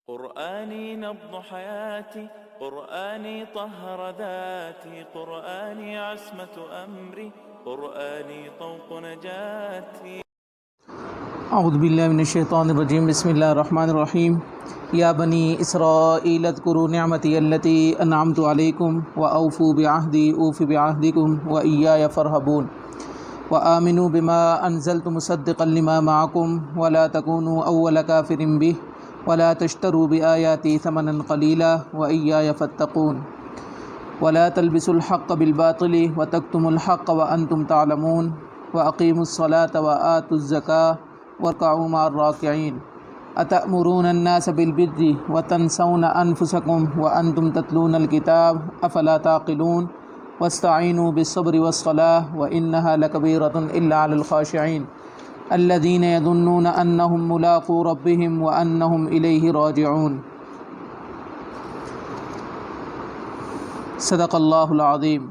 قرآني نبض حياتي، قرآني طهر ذاتي، قرآني عصمة أمري، قرآني طوق نجاتي. اعوذ باللہ من الشیطان الرجیم، بسم اللہ الرحمن الرحیم. یا بنی اسرائیل اذکروا نعمتی التی انعمت علیکم واوفوا بعہدی اوف بعہدکم وایای فارہبون وآمنوا بما انزلت مصدقا لما معکم ولا تکونوا اول کافر بہ ولا تشتروا بآیاتی ثمنا قلیلا وایای فاتقون ولا تلبسوا الحق بالباطل وتکتموا الحق وانتم تعلمون واقیموا الصلاة وآتوا الزکاة وارکعوا مع الراکعین اتأمرون الناس بالبر وتنسون انفسکم وانتم تتلون الکتاب افلا تعقلون واستعینوا بالصبر والصلاة وانها لکبیرۃ الا علی الخاشعین الذین یظنون انہم ملاقو ربہم وانہم الیہ راجعون. صدق اللہ العظیم.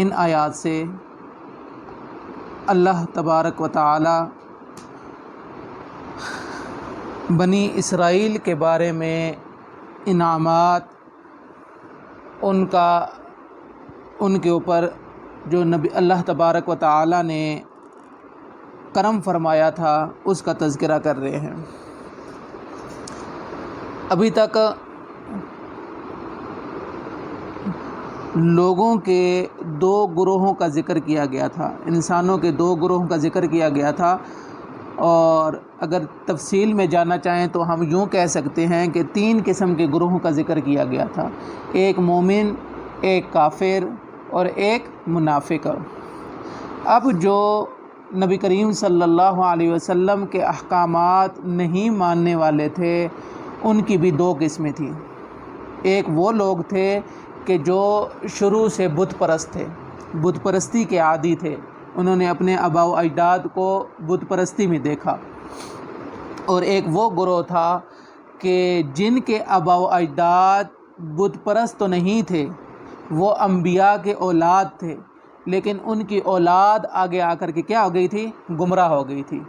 ان آیات سے اللہ تبارک و تعالی بنی اسرائیل کے بارے میں انعامات ان کے اوپر جو نبی اللہ تبارک و تعالی نے کرم فرمایا تھا اس کا تذکرہ کر رہے ہیں. ابھی تک لوگوں کے دو گروہوں کا ذکر کیا گیا تھا، انسانوں کے دو گروہوں کا ذکر کیا گیا تھا، اور اگر تفصیل میں جاننا چاہیں تو ہم یوں کہہ سکتے ہیں کہ تین قسم کے گروہوں کا ذکر کیا گیا تھا، ایک مومن، ایک کافر اور ایک منافق. اب جو نبی کریم صلی اللہ علیہ وسلم کے احکامات نہیں ماننے والے تھے ان کی بھی دو قسمیں تھیں. ایک وہ لوگ تھے کہ جو شروع سے بت پرست تھے، بت پرستی کے عادی تھے، انہوں نے اپنے آباء و اجداد کو بت پرستی میں دیکھا. اور ایک وہ گروہ تھا کہ جن کے آباء و اجداد بت پرست تو نہیں تھے، وہ انبیاء کے اولاد تھے، لیکن ان کی اولاد آگے آ کر کے کیا ہو گئی تھی؟ گمراہ ہو گئی تھی.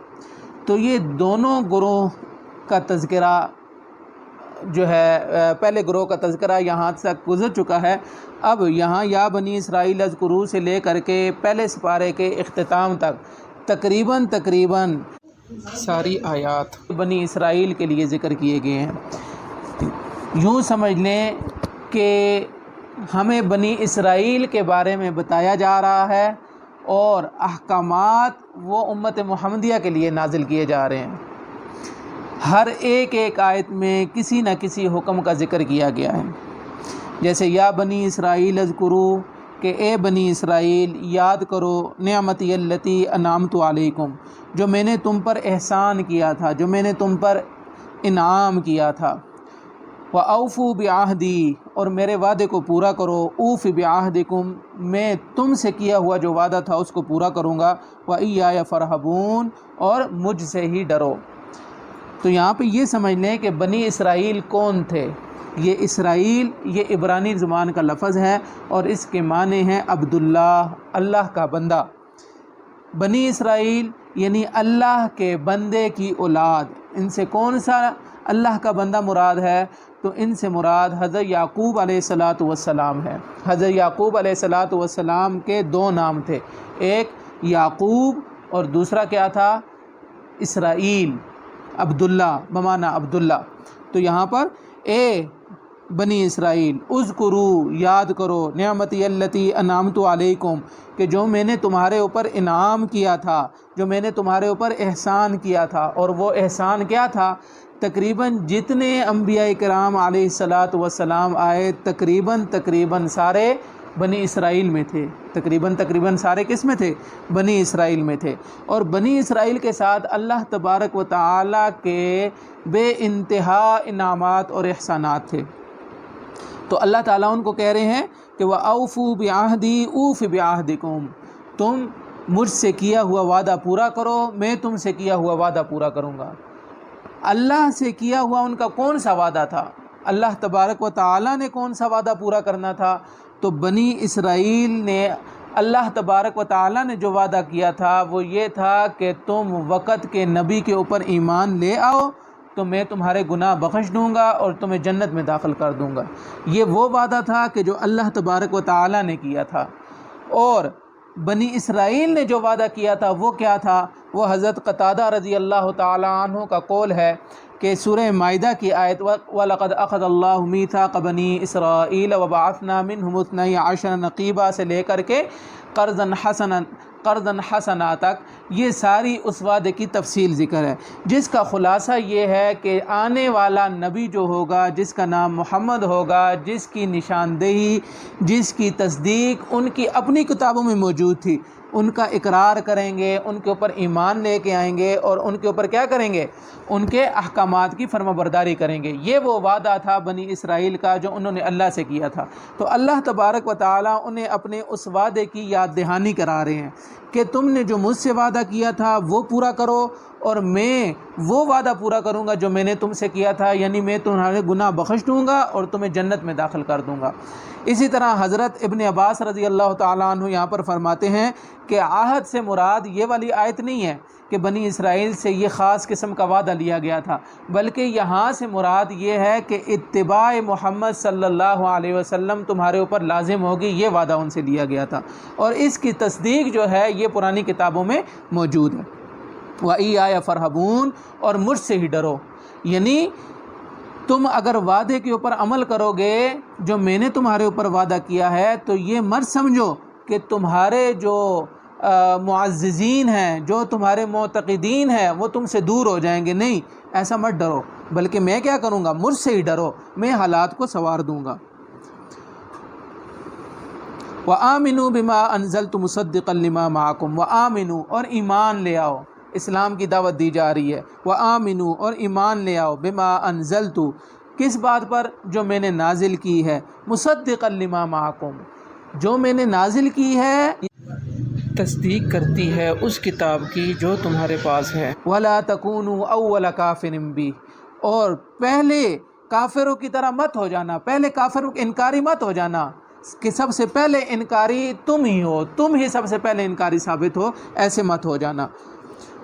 تو یہ دونوں گروہ کا تذکرہ جو ہے، پہلے گروہ کا تذکرہ یہاں تک گزر چکا ہے. اب یہاں یا بنی اسرائیل اذکروا سے لے کر کے پہلے سپارے کے اختتام تک تقریباً ساری آیات بنی اسرائیل کے لیے ذکر کیے گئے ہیں. یوں سمجھ لیں کہ ہمیں بنی اسرائیل کے بارے میں بتایا جا رہا ہے اور احکامات وہ امت محمدیہ کے لیے نازل کیے جا رہے ہیں. ہر ایک آیت میں کسی نہ کسی حکم کا ذکر کیا گیا ہے. جیسے یا بنی اسرائیل اذکروا، کہ اے بنی اسرائیل یاد کرو نعمتی التی انعمت علیکم، جو میں نے تم پر احسان کیا تھا، جو میں نے تم پر انعام کیا تھا. وَأَوْفُوا بِعَہْدِی، اور میرے وعدے کو پورا کرو. اوف بعہدکم، میں تم سے کیا ہوا جو وعدہ تھا اس کو پورا کروں گا. وَإِيَّایَ فَارْہَبُونَ، اور مجھ سے ہی ڈرو. تو یہاں پہ یہ سمجھ لیں کہ بنی اسرائیل کون تھے. یہ اسرائیل یہ عبرانی زبان کا لفظ ہے اور اس کے معنی ہیں عبداللہ، اللہ کا بندہ. بنی اسرائیل یعنی اللہ کے بندے کی اولاد. ان سے کون سا اللہ کا بندہ مراد ہے؟ تو ان سے مراد حضرت یعقوب علیہ السلام ہے. حضرت یعقوب علیہ السلام کے دو نام تھے، ایک یعقوب اور دوسرا کیا تھا؟ اسرائیل، عبداللہ بمعنی عبداللہ. تو یہاں پر اے بنی اسرائیل اذکروا، یاد کرو نعمتی التی انعمت علیکم، کہ جو میں نے تمہارے اوپر انعام کیا تھا، جو میں نے تمہارے اوپر احسان کیا تھا. اور وہ احسان کیا تھا؟ تقریباً جتنے انبیاء کرام علیہ السلام آئے تقریباً سارے بنی اسرائیل میں تھے. تقریباً سارے کس میں تھے؟ بنی اسرائیل میں تھے. اور بنی اسرائیل کے ساتھ اللہ تبارک و تعالی کے بے انتہا انعامات اور احسانات تھے. تو اللہ تعالیٰ ان کو کہہ رہے ہیں کہ وَأَوْفُوا بِعَہْدِی أُوفِ بِعَہْدِکُم، تم مجھ سے کیا ہوا وعدہ پورا کرو، میں تم سے کیا ہوا وعدہ پورا کروں گا. اللہ سے کیا ہوا ان کا کون سا وعدہ تھا؟ اللہ تبارک و تعالیٰ نے کون سا وعدہ پورا کرنا تھا؟ تو بنی اسرائیل نے اللہ تبارک و تعالیٰ نے جو وعدہ کیا تھا وہ یہ تھا کہ تم وقت کے نبی کے اوپر ایمان لے آؤ تو میں تمہارے گناہ بخش دوں گا اور تمہیں جنت میں داخل کر دوں گا۔ یہ وہ وعدہ تھا کہ جو اللہ تبارک و تعالی نے کیا تھا، اور بنی اسرائیل نے جو وعدہ کیا تھا وہ کیا تھا؟ وہ حضرت قتادہ رضی اللہ تعالی عنہ کا قول ہے کہ سورہ مائدہ کی آیت وَلَقَدْ أَخَذَ اللَّهُ مِيثَاقَ بَنِي إِسْرَائِيلَ وَبَعَثْنَا مِنْهُمُ 12 نقیبہ سے لے کر کے قرضاً حسنا تک، یہ ساری اس وعدے کی تفصیل ذکر ہے، جس کا خلاصہ یہ ہے کہ آنے والا نبی جو ہوگا، جس کا نام محمد ہوگا، جس کی نشاندہی، جس کی تصدیق ان کی اپنی کتابوں میں موجود تھی، ان کا اقرار کریں گے، ان کے اوپر ایمان لے کے آئیں گے، اور ان کے اوپر کیا کریں گے؟ ان کے احکامات کی فرما برداری کریں گے۔ یہ وہ وعدہ تھا بنی اسرائیل کا جو انہوں نے اللہ سے کیا تھا۔ تو اللہ تبارک و تعالیٰ انہیں اپنے اس وعدے کی یاد دہانی کرا رہے ہیں کہ تم نے جو مجھ سے وعدہ کیا تھا وہ پورا کرو، اور میں وہ وعدہ پورا کروں گا جو میں نے تم سے کیا تھا، یعنی میں تمہارے گناہ بخش دوں گا اور تمہیں جنت میں داخل کر دوں گا۔ اسی طرح حضرت ابن عباس رضی اللہ تعالیٰ عنہ یہاں پر فرماتے ہیں کہ عہد سے مراد یہ والی آیت نہیں ہے کہ بنی اسرائیل سے یہ خاص قسم کا وعدہ لیا گیا تھا، بلکہ یہاں سے مراد یہ ہے کہ اتباع محمد صلی اللہ علیہ وسلم تمہارے اوپر لازم ہوگی، یہ وعدہ ان سے لیا گیا تھا، اور اس کی تصدیق جو ہے یہ پرانی کتابوں میں موجود ہے۔ وَإِيَّايَ فَارْهَبُونَ، اور مجھ سے ہی ڈرو، یعنی تم اگر وعدے کے اوپر عمل کرو گے جو میں نے تمہارے اوپر وعدہ کیا ہے، تو یہ مت سمجھو کہ تمہارے جو معززین ہیں، جو تمہارے معتقدین ہیں، وہ تم سے دور ہو جائیں گے، نہیں، ایسا مت ڈرو، بلکہ میں کیا کروں گا؟ مجھ سے ہی ڈرو، میں حالات کو سنوار دوں گا۔ وَآمِنُوا بِمَا أَنزَلْتُ مُصَدِّقًا لِمَا مَعَكُمْ، وَآمِنُوا، اور ایمان لے آؤ، اسلام کی دعوت دی جا رہی ہے۔ وَآمِنُوا، اور ایمان لے آؤ، بِمَا أَنزَلْتُ، کس بات پر؟ جو میں نے نازل کی ہے، مُصَدِّقًا لِمَا مَعَكُمْ، جو میں نے نازل کی ہے تصدیق کرتی ہے اس کتاب کی جو تمہارے پاس ہے۔ وَلَا تَكُونُوا أَوَّلَ كَافِرٍ بِهِ، اور پہلے کافروں کی طرح مت ہو جانا، پہلے کافروں کے انکاری مت ہو جانا کہ سب سے پہلے انکاری تم ہی ہو، تم ہی سب سے پہلے انکاری ثابت ہو، ایسے مت ہو جانا۔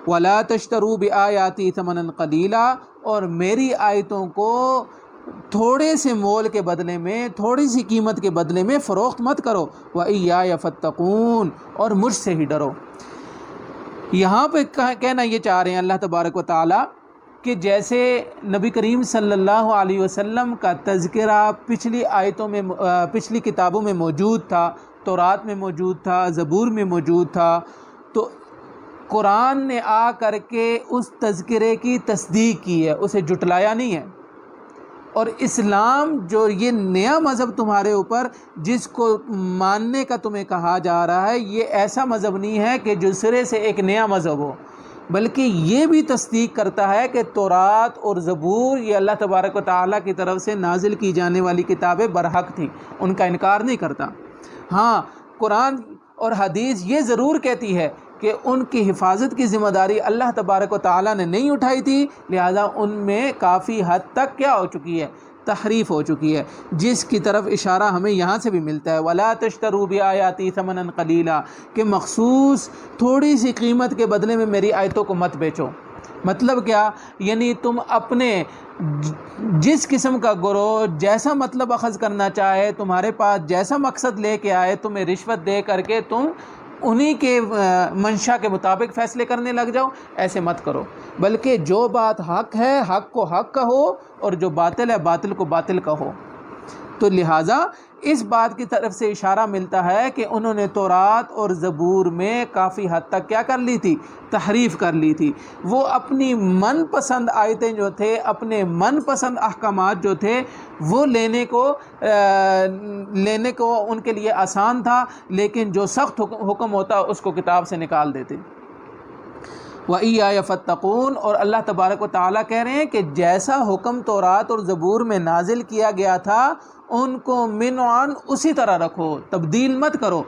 وَلَا تَشْتَرُوا بِآيَاتِي ثَمَنًا قَلِيلًا، اور میری آیتوں کو تھوڑے سے مول کے بدلے میں، تھوڑی سی قیمت کے بدلے میں فروخت مت کرو۔ وَإِيَّايَ فَاتَّقُونَ، اور مجھ سے ہی ڈرو۔ یہاں پہ کہنا یہ چاہ رہے ہیں اللہ تبارک و تعالیٰ کہ جیسے نبی کریم صلی اللہ علیہ وسلم کا تذکرہ پچھلی آیتوں میں، پچھلی کتابوں میں موجود تھا، تورات میں موجود تھا، زبور میں موجود تھا، تو قرآن نے آ کر کے اس تذکرے کی تصدیق کی ہے، اسے جھٹلایا نہیں ہے۔ اور اسلام جو یہ نیا مذہب تمہارے اوپر جس کو ماننے کا تمہیں کہا جا رہا ہے، یہ ایسا مذہب نہیں ہے کہ جو سرے سے ایک نیا مذہب ہو، بلکہ یہ بھی تصدیق کرتا ہے کہ تورات اور زبور یہ اللہ تبارک و تعالیٰ کی طرف سے نازل کی جانے والی کتابیں برحق تھیں، ان کا انکار نہیں کرتا۔ ہاں، قرآن اور حدیث یہ ضرور کہتی ہے کہ ان کی حفاظت کی ذمہ داری اللہ تبارک و تعالیٰ نے نہیں اٹھائی تھی، لہذا ان میں کافی حد تک کیا ہو چکی ہے؟ تحریف ہو چکی ہے، جس کی طرف اشارہ ہمیں یہاں سے بھی ملتا ہے۔ وَلَا تَشْتَرُوا بِآيَاتِي ثَمَنًا قَلِيلًا، کہ مخصوص تھوڑی سی قیمت کے بدلے میں میری آیتوں کو مت بیچو۔ مطلب کیا؟ یعنی تم اپنے جس قسم کا گروہ جیسا مطلب اخذ کرنا چاہے، تمہارے پاس جیسا مقصد لے کے آئے، تمہیں رشوت دے کر کے تم انہی کے منشا کے مطابق فیصلے کرنے لگ جاؤ، ایسے مت کرو، بلکہ جو بات حق ہے حق کو حق کہو، اور جو باطل ہے باطل کو باطل کہو۔ تو لہٰذا اس بات کی طرف سے اشارہ ملتا ہے کہ انہوں نے تورات اور زبور میں کافی حد تک کیا کر لی تھی؟ تحریف کر لی تھی۔ وہ اپنی من پسند آیتیں جو تھے، اپنے من پسند احکامات جو تھے، وہ لینے کو ان کے لیے آسان تھا، لیکن جو سخت حکم ہوتا اس کو کتاب سے نکال دیتے۔ وَإِيَّايَ فَاتَّقُونَ، اور اللہ تبارک و تعالیٰ کہہ رہے ہیں کہ جیسا حکم تورات اور زبور میں نازل کیا گیا تھا ان کو منعن اسی طرح رکھو، تبدیل مت کرو۔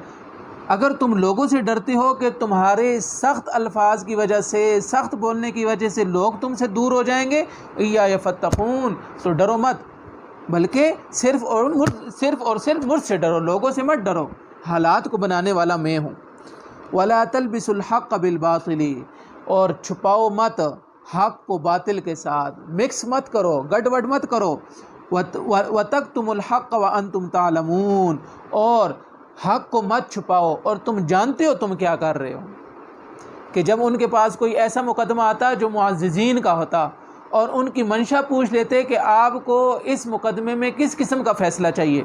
اگر تم لوگوں سے ڈرتے ہو کہ تمہارے سخت الفاظ کی وجہ سے، سخت بولنے کی وجہ سے لوگ تم سے دور ہو جائیں گے، وَإِيَّايَ فَاتَّقُونَ، تو ڈرو مت، بلکہ صرف اور صرف مجھ سے ڈرو، لوگوں سے مت ڈرو، حالات کو بنانے والا میں ہوں۔ وَلَا تَلْبِسُوا الْحَقَّ بِالْبَاطِلِ، اور چھپاؤ مت حق کو باطل کے ساتھ مکس مت کرو، گڑبڑ مت کرو. وَتَكْتُمُ الْحَقَّ وَأَنْتُمْ تَعْلَمُونَ، اور حق کو مت چھپاؤ اور تم جانتے ہو تم کیا کر رہے ہو. کہ جب ان کے پاس کوئی ایسا مقدمہ آتا جو معززین کا ہوتا اور ان کی منشا پوچھ لیتے کہ آپ کو اس مقدمے میں کس قسم کا فیصلہ چاہیے،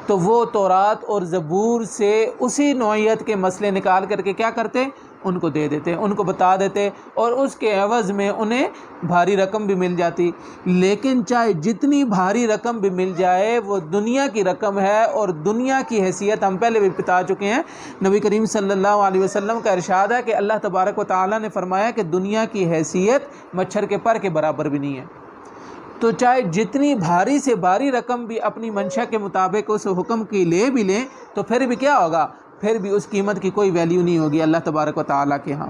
تو وہ تورات اور زبور سے اسی نوعیت کے مسئلے نکال کر کے کیا کرتے، ان کو دے دیتے، ان کو بتا دیتے، اور اس کے عوض میں انہیں بھاری رقم بھی مل جاتی. لیکن چاہے جتنی بھاری رقم بھی مل جائے وہ دنیا کی رقم ہے، اور دنیا کی حیثیت ہم پہلے بھی بتا چکے ہیں. نبی کریم صلی اللہ علیہ وسلم کا ارشاد ہے کہ اللہ تبارک و تعالیٰ نے فرمایا کہ دنیا کی حیثیت مچھر کے پر کے برابر بھی نہیں ہے. تو چاہے جتنی بھاری سے بھاری رقم بھی اپنی منشا کے مطابق اس حکم کی لے بھی لیں تو پھر بھی کیا ہوگا، پھر بھی اس قیمت کی کوئی ویلیو نہیں ہوگی اللہ تبارک و تعالیٰ کے ہاں.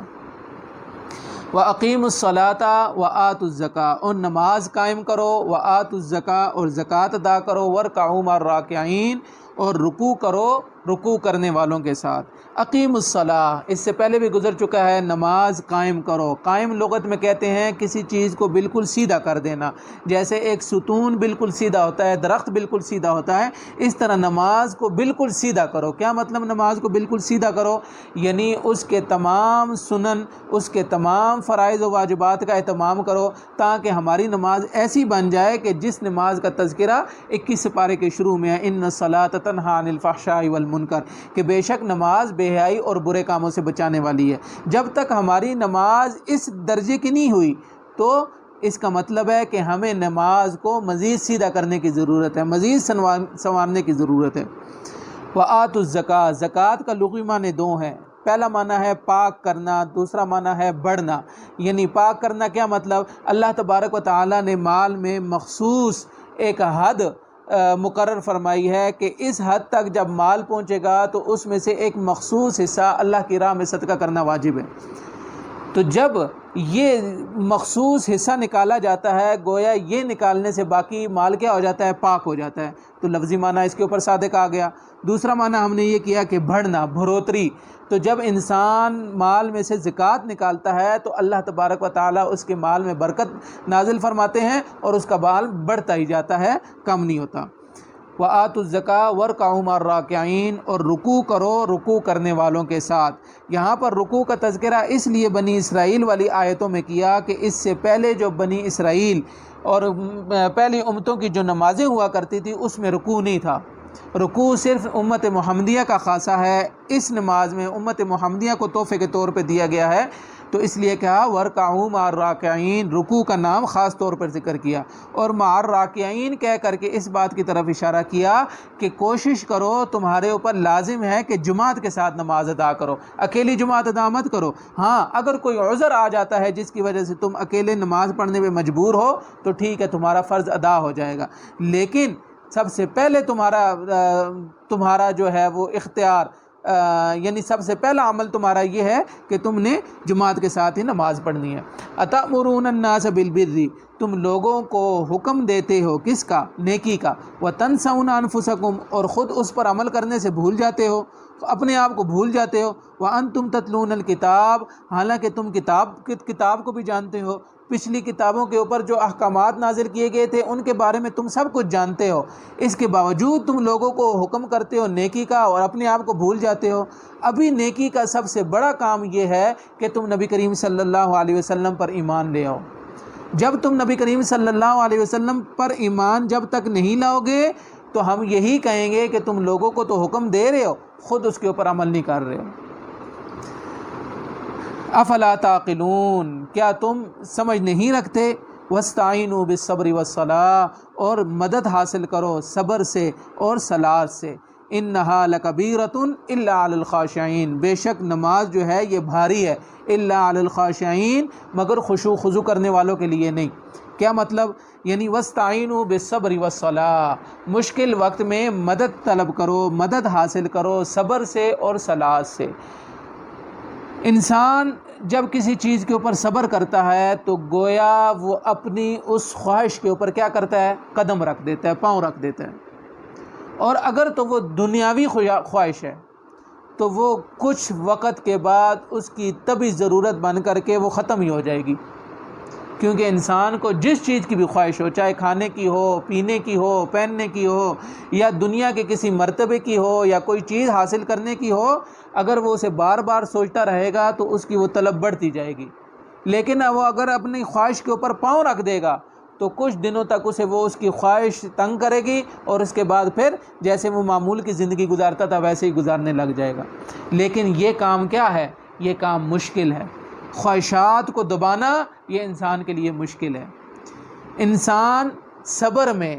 وَأَقِيمُوا الصَّلَاةَ وَآتُوا الزَّكَاةَ، اور نماز قائم کرو، وَآتُوا الزَّكَاةَ، اور زکوٰۃ ادا کرو، وَارْكَعُوا مَعَ الرَّاكِعِينَ، اور رکوع کرو رکوع کرنے والوں کے ساتھ. اقیم الصلاۃ اس سے پہلے بھی گزر چکا ہے، نماز قائم کرو. قائم لغت میں کہتے ہیں کسی چیز کو بالکل سیدھا کر دینا. جیسے ایک ستون بالکل سیدھا ہوتا ہے، درخت بالکل سیدھا ہوتا ہے، اس طرح نماز کو بالکل سیدھا کرو. کیا مطلب نماز کو بالکل سیدھا کرو؟ یعنی اس کے تمام سنن، اس کے تمام فرائض و واجبات کا اہتمام کرو، تاکہ ہماری نماز ایسی بن جائے کہ جس نماز کا تذکرہ 21 سپارے کے شروع میں ہے، ان الصلاۃ تنہی عن الفحشاء والمنکر، کہ بے شک نماز بے حیائی اور برے کاموں سے بچانے والی ہے. جب تک ہماری نماز اس درجے کی نہیں ہوئی تو اس کا مطلب ہے کہ ہمیں نماز کو مزید سیدھا کرنے کی ضرورت ہے، مزید سنوارنے کی ضرورت ہے. وَآتُوا الزَّكَاةَ، زکوٰۃ کا لغوی معنی دو ہیں. پہلا معنی ہے پاک کرنا، دوسرا معنی ہے بڑھنا. یعنی پاک کرنا کیا مطلب؟ اللہ تبارک و تعالیٰ نے مال میں مخصوص ایک حد مقرر فرمائی ہے کہ اس حد تک جب مال پہنچے گا تو اس میں سے ایک مخصوص حصہ اللہ کی راہ میں صدقہ کرنا واجب ہے. تو جب یہ مخصوص حصہ نکالا جاتا ہے گویا یہ نکالنے سے باقی مال کیا ہو جاتا ہے، پاک ہو جاتا ہے. تو لفظی معنی اس کے اوپر صادق آ گیا. دوسرا معنی ہم نے یہ کیا کہ بڑھنا، بڑھوتری. تو جب انسان مال میں سے زکوٰۃ نکالتا ہے تو اللہ تبارک و تعالیٰ اس کے مال میں برکت نازل فرماتے ہیں اور اس کا مال بڑھتا ہی جاتا ہے، کم نہیں ہوتا. وَآتُوا الزَّكَاةَ وَارْكَعُوا مَعَ الرَّاكِعِينَ، اور رکوع کرو رکوع کرنے والوں کے ساتھ. یہاں پر رکوع کا تذکرہ اس لیے بنی اسرائیل والی آیتوں میں کیا کہ اس سے پہلے جو بنی اسرائیل اور پہلی امتوں کی جو نمازیں ہوا کرتی تھی اس میں رکوع نہیں تھا. رکوع صرف امت محمدیہ کا خاصہ ہے. اس نماز میں امت محمدیہ کو تحفے کے طور پہ دیا گیا ہے، تو اس لیے کہا وَارْكَعُوا مَعَ الرَّاكِعِينَ، رکوع کا نام خاص طور پر ذکر کیا. اور مع الراکعین کہہ کر کے اس بات کی طرف اشارہ کیا کہ کوشش کرو، تمہارے اوپر لازم ہے کہ جماعت کے ساتھ نماز ادا کرو، اکیلی جماعت ادا مت کرو. ہاں اگر کوئی عذر آ جاتا ہے جس کی وجہ سے تم اکیلے نماز پڑھنے میں مجبور ہو تو ٹھیک ہے، تمہارا فرض ادا ہو جائے گا. لیکن سب سے پہلے تمہارا جو ہے وہ اختیار یعنی سب سے پہلا عمل تمہارا یہ ہے کہ تم نے جماعت کے ساتھ ہی نماز پڑھنی ہے. أَتَأْمُرُونَ النَّاسَ بِالْبِرِّ، تم لوگوں کو حکم دیتے ہو کس کا؟ نیکی کا. وَتَنْسَوْنَ أَنفُسَكُمْ، اور خود اس پر عمل کرنے سے بھول جاتے ہو، اپنے آپ کو بھول جاتے ہو. وَأَنْتُمْ تَتْلُونَ الْكِتَابَ، حالانکہ تم کتاب کو بھی جانتے ہو. پچھلی کتابوں کے اوپر جو احکامات نازل کیے گئے تھے ان کے بارے میں تم سب کچھ جانتے ہو، اس کے باوجود تم لوگوں کو حکم کرتے ہو نیکی کا اور اپنے آپ کو بھول جاتے ہو. ابھی نیکی کا سب سے بڑا کام یہ ہے کہ تم نبی کریم صلی اللہ علیہ وسلم پر ایمان لے آؤ. جب تم نبی کریم صلی اللہ علیہ وسلم پر ایمان جب تک نہیں لاؤ گے تو ہم یہی کہیں گے کہ تم لوگوں کو تو حکم دے رہے ہو، خود اس کے اوپر عمل نہیں کر رہے ہو. افلا تعقلون، کیا تم سمجھ نہیں رکھتے؟ واستعینوا بالصبر والصلاۃ، اور مدد حاصل کرو صبر سے اور صلاۃ سے. انہا لکبیرۃ الا علی الخاشعین، بے شک نماز جو ہے یہ بھاری ہے، الا علی الخاشعین، مگر خشوع خضوع کرنے والوں کے لیے نہیں. کیا مطلب؟ یعنی واستعینوا بالصبر والصلاۃ، مشکل وقت میں مدد طلب کرو، مدد حاصل کرو صبر سے اور صلاۃ سے. انسان جب کسی چیز کے اوپر صبر کرتا ہے تو گویا وہ اپنی اس خواہش کے اوپر کیا کرتا ہے؟ قدم رکھ دیتا ہے، پاؤں رکھ دیتا ہے. اور اگر تو وہ دنیاوی خواہش ہے تو وہ کچھ وقت کے بعد اس کی طبی ضرورت بن کر کے وہ ختم ہی ہو جائے گی. کیونکہ انسان کو جس چیز کی بھی خواہش ہو، چاہے کھانے کی ہو، پینے کی ہو، پہننے کی ہو، یا دنیا کے کسی مرتبے کی ہو، یا کوئی چیز حاصل کرنے کی ہو، اگر وہ اسے بار بار سوچتا رہے گا تو اس کی وہ طلب بڑھتی جائے گی۔ لیکن وہ اگر اپنی خواہش کے اوپر پاؤں رکھ دے گا تو کچھ دنوں تک اسے وہ اس کی خواہش تنگ کرے گی، اور اس کے بعد پھر جیسے وہ معمول کی زندگی گزارتا تھا ویسے ہی گزارنے لگ جائے گا۔ لیکن یہ کام کیا ہے؟ یہ کام مشکل ہے۔ خواہشات کو دبانا یہ انسان کے لیے مشکل ہے۔ انسان صبر میں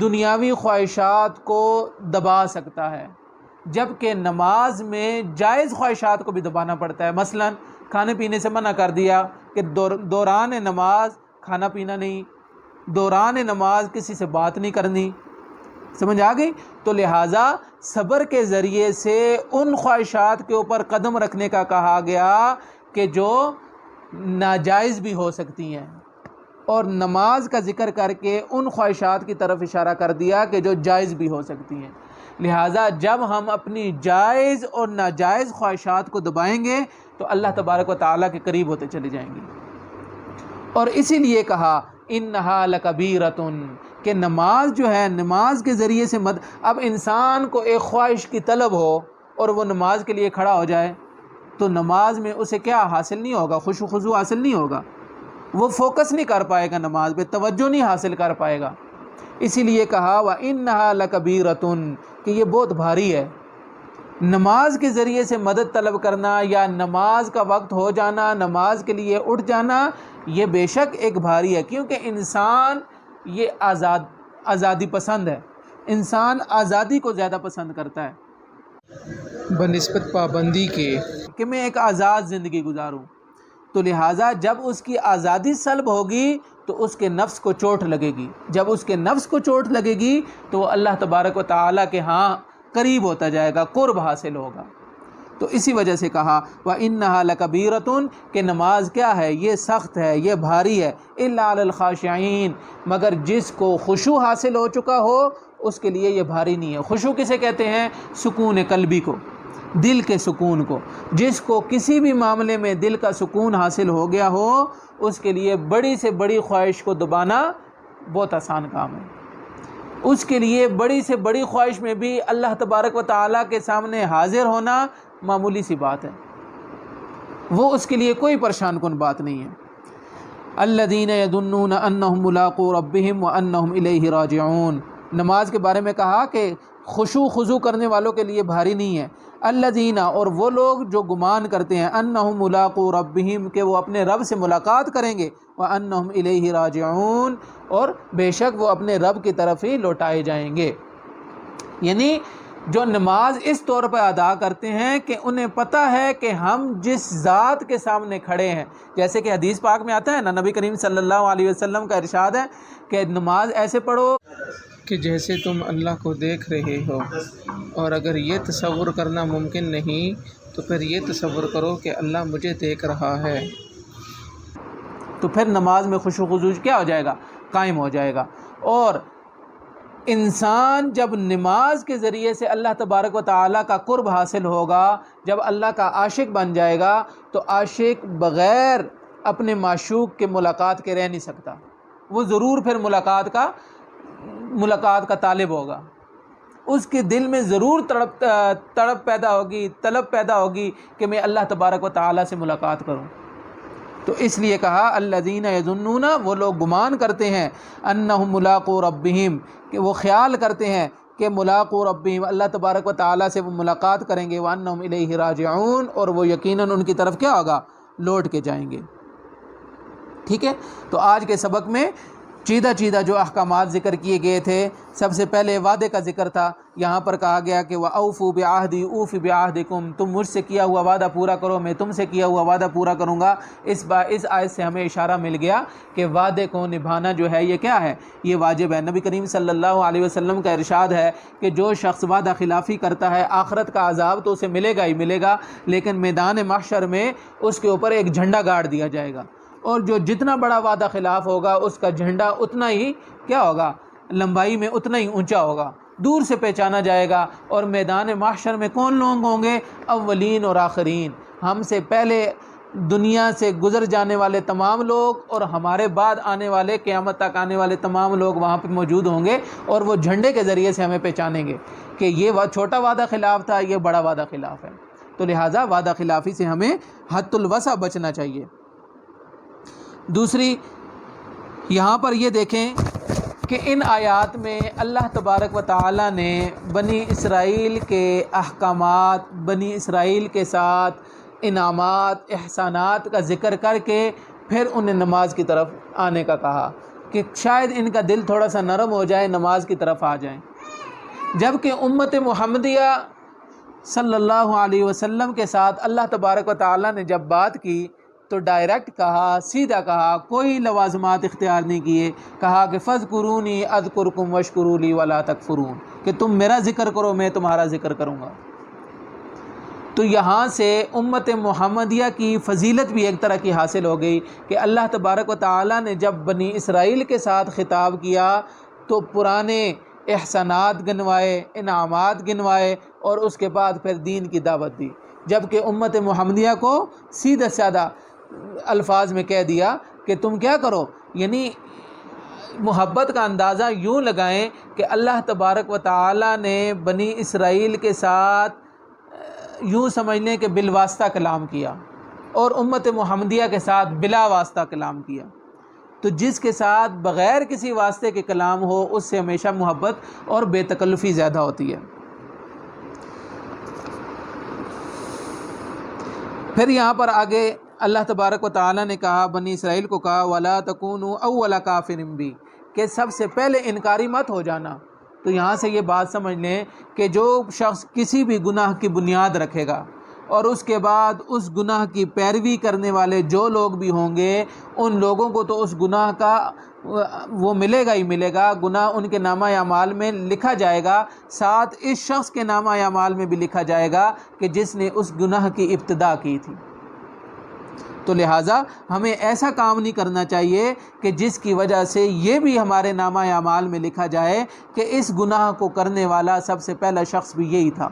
دنیاوی خواہشات کو دبا سکتا ہے، جبکہ نماز میں جائز خواہشات کو بھی دبانا پڑتا ہے۔ مثلا کھانے پینے سے منع کر دیا کہ دوران نماز کھانا پینا نہیں، دوران نماز کسی سے بات نہیں کرنی، سمجھ آ گئی؟ تو لہٰذا صبر کے ذریعے سے ان خواہشات کے اوپر قدم رکھنے کا کہا گیا کہ جو ناجائز بھی ہو سکتی ہیں، اور نماز کا ذکر کر کے ان خواہشات کی طرف اشارہ کر دیا کہ جو جائز بھی ہو سکتی ہیں۔ لہٰذا جب ہم اپنی جائز اور ناجائز خواہشات کو دبائیں گے تو اللہ تبارک و تعالیٰ کے قریب ہوتے چلے جائیں گے۔ اور اسی لیے کہا انہا لکبیرۃ، کہ نماز جو ہے، نماز کے ذریعے سے اب انسان کو ایک خواہش کی طلب ہو اور وہ نماز کے لیے کھڑا ہو جائے تو نماز میں اسے کیا حاصل نہیں ہوگا؟ خشوع و خضوع حاصل نہیں ہوگا، وہ فوکس نہیں کر پائے گا، نماز پہ توجہ نہیں حاصل کر پائے گا۔ اسی لیے کہا وَإِنَّهَا لَكَبِيرَةٌ، کہ یہ بہت بھاری ہے۔ نماز کے ذریعے سے مدد طلب کرنا یا نماز کا وقت ہو جانا، نماز کے لیے اٹھ جانا، یہ بے شک ایک بھاری ہے، کیونکہ انسان یہ آزادی پسند ہے، انسان آزادی کو زیادہ پسند کرتا ہے بنسبت پابندی کے، کہ میں ایک آزاد زندگی گزاروں۔ تو لہٰذا جب اس کی آزادی سلب ہوگی تو اس کے نفس کو چوٹ لگے گی، جب اس کے نفس کو چوٹ لگے گی تو وہ اللہ تبارک و تعالیٰ کے ہاں قریب ہوتا جائے گا، قرب حاصل ہوگا۔ تو اسی وجہ سے کہا وَإِنَّهَا لَكَبِيرَةٌ، کہ نماز کیا ہے؟ یہ سخت ہے، یہ بھاری ہے، إِلَّا عَلَى الْخَاشِعِينَ، مگر جس کو خشوع حاصل ہو چکا ہو اس کے لیے یہ بھاری نہیں ہے۔ خشوع کسے کہتے ہیں؟ سکون قلبی کو، دل کے سکون کو۔ جس کو کسی بھی معاملے میں دل کا سکون حاصل ہو گیا ہو اس کے لیے بڑی سے بڑی خواہش کو دبانا بہت آسان کام ہے۔ اس کے لیے بڑی سے بڑی خواہش میں بھی اللہ تبارک و تعالیٰ کے سامنے حاضر ہونا معمولی سی بات ہے، وہ اس کے لیے کوئی پریشان کن بات نہیں ہے۔ الذین یظنون انہم ملاقو ربہم وانہم الیہ راجعون، نماز کے بارے میں کہا کہ خشوع خضوع کرنے والوں کے لیے بھاری نہیں ہے۔ الذین، اور وہ لوگ جو گمان کرتے ہیں، انہم ملاقو ربہم، کہ وہ اپنے رب سے ملاقات کریں گے، وانہم الیہ راجعون، اور بے شک وہ اپنے رب کی طرف ہی لوٹائے جائیں گے۔ یعنی جو نماز اس طور پر ادا کرتے ہیں کہ انہیں پتہ ہے کہ ہم جس ذات کے سامنے کھڑے ہیں، جیسے کہ حدیث پاک میں آتا ہے نا، نبی کریم صلی اللہ علیہ وسلم کا ارشاد ہے کہ نماز ایسے پڑھو کہ جیسے تم اللہ کو دیکھ رہے ہو، اور اگر یہ تصور کرنا ممکن نہیں تو پھر یہ تصور کرو کہ اللہ مجھے دیکھ رہا ہے۔ تو پھر نماز میں خشوع و خضوع کیا ہو جائے گا؟ قائم ہو جائے گا۔ اور انسان جب نماز کے ذریعے سے اللہ تبارک و تعالیٰ کا قرب حاصل ہوگا، جب اللہ کا عاشق بن جائے گا، تو عاشق بغیر اپنے معشوق کے ملاقات کے رہ نہیں سکتا، وہ ضرور پھر ملاقات کا طالب ہوگا، اس کے دل میں ضرور تڑپ پیدا ہوگی، طلب پیدا ہوگی کہ میں اللہ تبارک و تعالیٰ سے ملاقات کروں۔ تو اس لیے کہا الذین یظنون، وہ لوگ گمان کرتے ہیں، انہم ملاقو ربہم، کہ وہ خیال کرتے ہیں کہ ملاقو ربہم، اللہ تبارک و تعالیٰ سے وہ ملاقات کریں گے، وانہم الیہ راجعون، اور وہ یقیناً ان کی طرف کیا ہوگا؟ لوٹ کے جائیں گے۔ ٹھیک ہے، تو آج کے سبق میں چیدہ جو احکامات ذکر کیے گئے تھے، سب سے پہلے وعدے کا ذکر تھا۔ یہاں پر کہا گیا کہ وَأَوْفُوا بِعَهْدِي أُوفِ بِعَهْدِكُمْ، تم مجھ سے کیا ہوا وعدہ پورا کرو، میں تم سے کیا ہوا وعدہ پورا کروں گا۔ اس آیت سے ہمیں اشارہ مل گیا کہ وعدے کو نبھانا جو ہے یہ کیا ہے؟ یہ واجب ہے۔ نبی کریم صلی اللہ علیہ وسلم کا ارشاد ہے کہ جو شخص وعدہ خلافی کرتا ہے، آخرت کا عذاب تو اسے ملے گا ہی ملے گا، لیکن میدان محشر میں اس کے اوپر ایک جھنڈا گاڑ دیا جائے گا، اور جو جتنا بڑا وعدہ خلاف ہوگا اس کا جھنڈا اتنا ہی کیا ہوگا؟ لمبائی میں اتنا ہی اونچا ہوگا، دور سے پہچانا جائے گا۔ اور میدان محشر میں کون لوگ ہوں گے؟ اولین اور آخرین، ہم سے پہلے دنیا سے گزر جانے والے تمام لوگ اور ہمارے بعد آنے والے قیامت تک آنے والے تمام لوگ وہاں پہ موجود ہوں گے، اور وہ جھنڈے کے ذریعے سے ہمیں پہچانیں گے کہ یہ چھوٹا وعدہ خلاف تھا، یہ بڑا وعدہ خلاف ہے۔ تو لہٰذا وعدہ خلافی سے ہمیں حد الوسع بچنا چاہیے۔ دوسری، یہاں پر یہ دیکھیں کہ ان آیات میں اللہ تبارک و تعالی نے بنی اسرائیل کے احکامات، بنی اسرائیل کے ساتھ انعامات، احسانات کا ذکر کر کے پھر انہیں نماز کی طرف آنے کا کہا کہ شاید ان کا دل تھوڑا سا نرم ہو جائے، نماز کی طرف آ جائیں۔ جبکہ امت محمدیہ صلی اللہ علیہ وسلم کے ساتھ اللہ تبارک و تعالی نے جب بات کی تو ڈائریکٹ کہا، سیدھا کہا، کوئی لوازمات اختیار نہیں کیے، کہا کہ فاذکرونی اذکرکم واشکروا لی ولا تکفرون، کہ تم میرا ذکر کرو میں تمہارا ذکر کروں گا۔ تو یہاں سے امت محمدیہ کی فضیلت بھی ایک طرح کی حاصل ہو گئی کہ اللہ تبارک و تعالی نے جب بنی اسرائیل کے ساتھ خطاب کیا تو پرانے احسانات گنوائے، انعامات گنوائے، اور اس کے بعد پھر دین کی دعوت دی۔ جبکہ امت محمدیہ کو سیدھا سادہ الفاظ میں کہہ دیا کہ تم کیا کرو، یعنی محبت کا اندازہ یوں لگائیں کہ اللہ تبارک و تعالی نے بنی اسرائیل کے ساتھ یوں سمجھ لیں کہ بالواسطہ کلام کیا، اور امت محمدیہ کے ساتھ بلا واسطہ کلام کیا۔ تو جس کے ساتھ بغیر کسی واسطے کے کلام ہو اس سے ہمیشہ محبت اور بے تکلفی زیادہ ہوتی ہے۔ پھر یہاں پر آگے اللہ تبارک و تعالی نے کہا، بنی اسرائیل کو کہا وَلَا تَكُونُوا أَوَّلَ كَافِرٍ بِهِ، کہ سب سے پہلے انکاری مت ہو جانا۔ تو یہاں سے یہ بات سمجھ لیں کہ جو شخص کسی بھی گناہ کی بنیاد رکھے گا اور اس کے بعد اس گناہ کی پیروی کرنے والے جو لوگ بھی ہوں گے، ان لوگوں کو تو اس گناہ کا وہ ملے گا ہی ملے گا، گناہ ان کے نامہ اعمال میں لکھا جائے گا، ساتھ اس شخص کے نامہ اعمال میں بھی لکھا جائے گا کہ جس نے اس گناہ کی ابتدا کی تھی۔ تو لہٰذا ہمیں ایسا کام نہیں کرنا چاہیے کہ جس کی وجہ سے یہ بھی ہمارے نامہ اعمال میں لکھا جائے کہ اس گناہ کو کرنے والا سب سے پہلا شخص بھی یہی تھا۔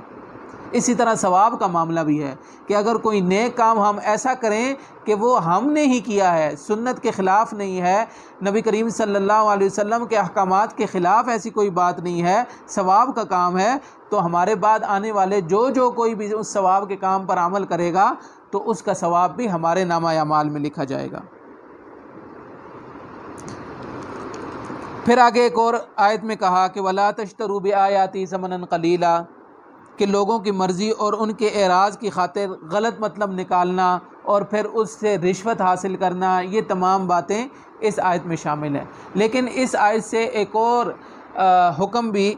اسی طرح ثواب کا معاملہ بھی ہے کہ اگر کوئی نیک کام ہم ایسا کریں کہ وہ ہم نے ہی کیا ہے، سنت کے خلاف نہیں ہے، نبی کریم صلی اللہ علیہ وسلم کے احکامات کے خلاف ایسی کوئی بات نہیں ہے، ثواب کا کام ہے، تو ہمارے بعد آنے والے جو کوئی بھی اس ثواب کے کام پر عمل کرے گا تو اس کا ثواب بھی ہمارے نامہ اعمال میں لکھا جائے گا۔ پھر آگے ایک اور آیت میں کہا کہ وَلَا تَشْتَرُوا بِآيَاتِي ثَمَنًا قَلِيلًا، کہ لوگوں کی مرضی اور ان کے اعراض کی خاطر غلط مطلب نکالنا اور پھر اس سے رشوت حاصل کرنا، یہ تمام باتیں اس آیت میں شامل ہیں۔ لیکن اس آیت سے ایک اور حکم بھی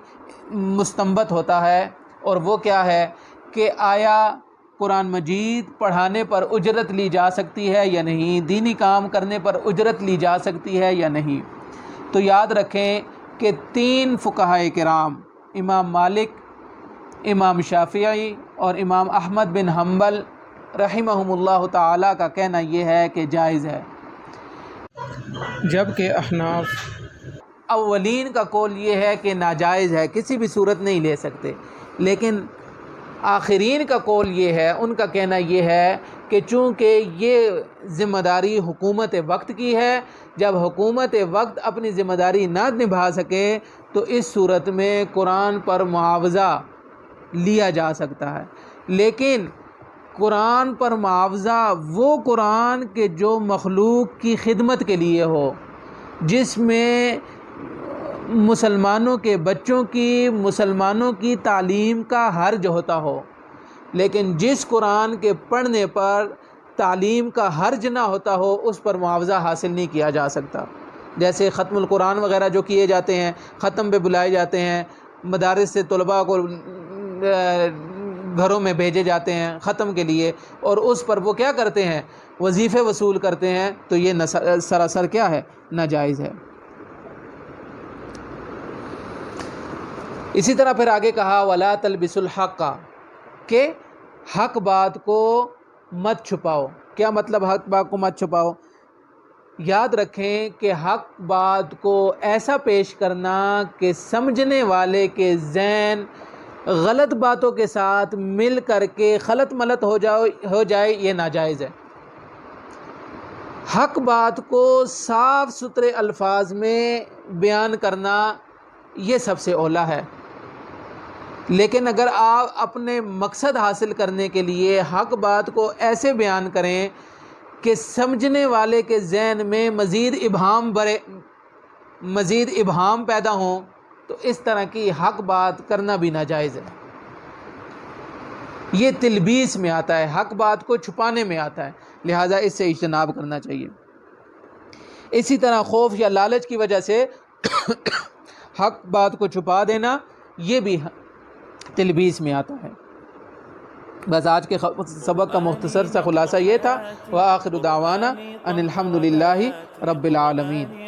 مستنبط ہوتا ہے، اور وہ کیا ہے کہ آیا قرآن مجید پڑھانے پر اجرت لی جا سکتی ہے یا نہیں، دینی کام کرنے پر اجرت لی جا سکتی ہے یا نہیں۔ تو یاد رکھیں کہ 3 فقہائے کرام، امام مالک، امام شافعی اور امام احمد بن حنبل رحمہم اللہ تعالیٰ کا کہنا یہ ہے کہ جائز ہے، جبکہ احناف اولین کا قول یہ ہے کہ ناجائز ہے، کسی بھی صورت نہیں لے سکتے۔ لیکن آخرین کا قول یہ ہے، ان کا کہنا یہ ہے کہ چونکہ یہ ذمہ داری حکومت وقت کی ہے، جب حکومت وقت اپنی ذمہ داری نہ نبھا سکے تو اس صورت میں قرآن پر معاوضہ لیا جا سکتا ہے۔ لیکن قرآن پر معاوضہ وہ قرآن کے جو مخلوق کی خدمت کے لیے ہو، جس میں مسلمانوں کے بچوں کی، مسلمانوں کی تعلیم کا حرج ہوتا ہو، لیکن جس قرآن کے پڑھنے پر تعلیم کا حرج نہ ہوتا ہو اس پر معاوضہ حاصل نہیں کیا جا سکتا۔ جیسے ختم القرآن وغیرہ جو کیے جاتے ہیں، ختم پہ بلائے جاتے ہیں، مدارس سے طلباء کو گھروں میں بھیجے جاتے ہیں ختم کے لیے، اور اس پر وہ کیا کرتے ہیں، وظیفے وصول کرتے ہیں، تو یہ سراسر کیا ہے، ناجائز ہے۔ اسی طرح پھر آگے کہا وَلَا تَلْبِسُوا الْحَقَّ، کہ حق بات کو مت چھپاؤ۔ کیا مطلب حق بات کو مت چھپاؤ؟ یاد رکھیں کہ حق بات کو ایسا پیش کرنا کہ سمجھنے والے کے ذہن غلط باتوں کے ساتھ مل کر کے خلط ملط ہو جائے، یہ ناجائز ہے۔ حق بات کو صاف ستھرے الفاظ میں بیان کرنا یہ سب سے اولیٰ ہے، لیکن اگر آپ اپنے مقصد حاصل کرنے کے لیے حق بات کو ایسے بیان کریں کہ سمجھنے والے کے ذہن میں مزید ابہام پیدا ہوں، تو اس طرح کی حق بات کرنا بھی ناجائز ہے۔ یہ تلبیس میں آتا ہے، حق بات کو چھپانے میں آتا ہے، لہٰذا اس سے اجتناب کرنا چاہیے۔ اسی طرح خوف یا لالچ کی وجہ سے حق بات کو چھپا دینا یہ بھی تلبیس میں آتا ہے۔ بس آج کے سبق کا مختصر سا خلاصہ یہ تھا، وآخر دعوانا ان الحمد للہ رب العالمین۔